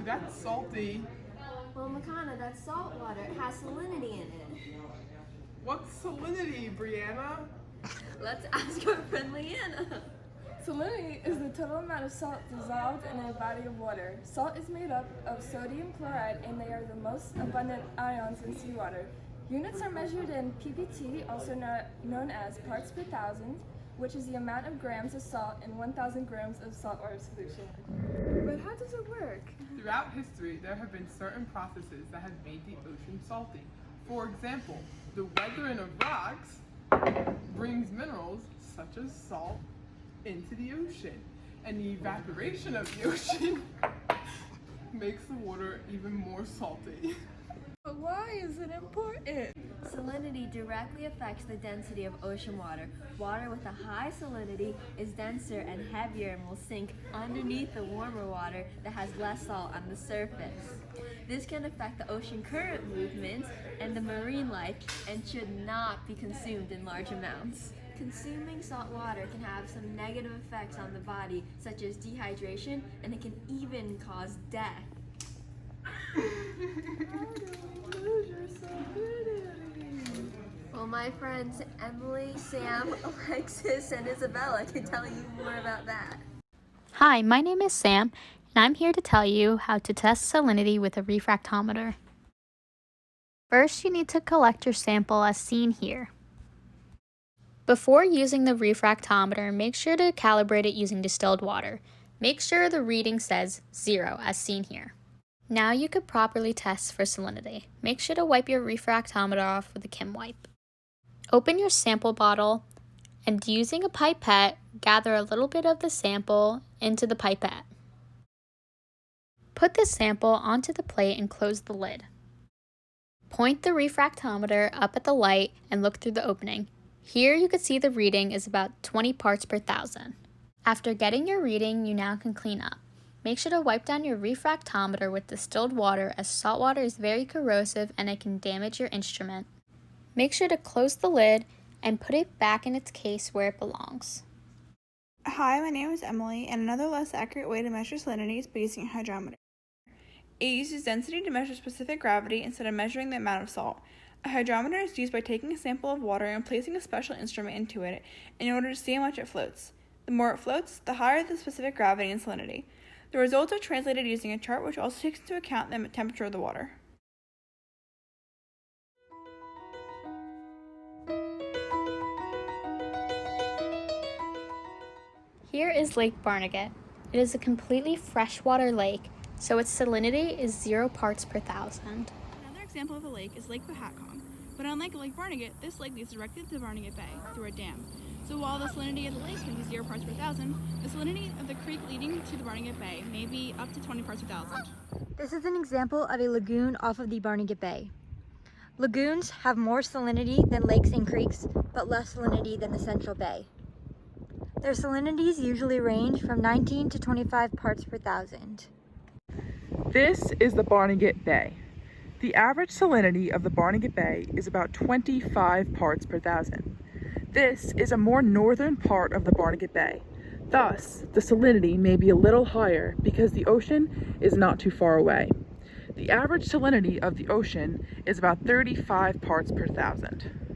that's salty. Well, Makana, that's salt water. It has salinity in it. What's salinity, Brianna? Let's ask our friend Leanna. Salinity is the total amount of salt dissolved in a body of water. Salt is made up of sodium chloride, and they are the most abundant ions in seawater. Units are measured in ppt, also known as parts per thousand, which is the amount of grams of salt in 1,000 grams of saltwater solution. But how does it work? Throughout history, there have been certain processes that have made the ocean salty. For example, the weathering of rocks brings minerals such as salt into the ocean, and the evaporation of the ocean makes the water even more salty. But why is it important? Salinity directly affects the density of ocean water. Water with a high salinity is denser and heavier and will sink underneath the warmer water that has less salt on the surface. This can affect the ocean current movements and the marine life and should not be consumed in large amounts. Consuming salt water can have some negative effects on the body, such as dehydration, and it can even cause death. Well, my friends Emily, Sam, Alexis, and Isabella can tell you more about that. Hi, my name is Sam, and I'm here to tell you how to test salinity with a refractometer. First, you need to collect your sample as seen here. Before using the refractometer, make sure to calibrate it using distilled water. Make sure the reading says 0 as seen here. Now you could properly test for salinity. Make sure to wipe your refractometer off with a Kim wipe. Open your sample bottle and using a pipette, gather a little bit of the sample into the pipette. Put the sample onto the plate and close the lid. Point the refractometer up at the light and look through the opening. Here you can see the reading is about 20 parts per thousand. After getting your reading, you now can clean up. Make sure to wipe down your refractometer with distilled water, as salt water is very corrosive and it can damage your instrument. Make sure to close the lid and put it back in its case where it belongs. Hi, my name is Emily, and another less accurate way to measure salinity is by using a hydrometer. It uses density to measure specific gravity instead of measuring the amount of salt. A hydrometer is used by taking a sample of water and placing a special instrument into it in order to see how much it floats. The more it floats, the higher the specific gravity and salinity. The results are translated using a chart which also takes into account the temperature of the water. Here is Lake Barnegat. It is a completely freshwater lake, so its salinity is 0 parts per thousand. Another example of a lake is Lake Pahatcong, but unlike Lake Barnegat, this lake leads directly to the Barnegat Bay through a dam. So while the salinity of the lake can be 0 parts per thousand, the salinity of the creek leading to the Barnegat Bay may be up to 20 parts per thousand. This is an example of a lagoon off of the Barnegat Bay. Lagoons have more salinity than lakes and creeks, but less salinity than the Central Bay. Their salinities usually range from 19 to 25 parts per thousand. This is the Barnegat Bay. The average salinity of the Barnegat Bay is about 25 parts per thousand. This is a more northern part of the Barnegat Bay. Thus, the salinity may be a little higher because the ocean is not too far away. The average salinity of the ocean is about 35 parts per thousand.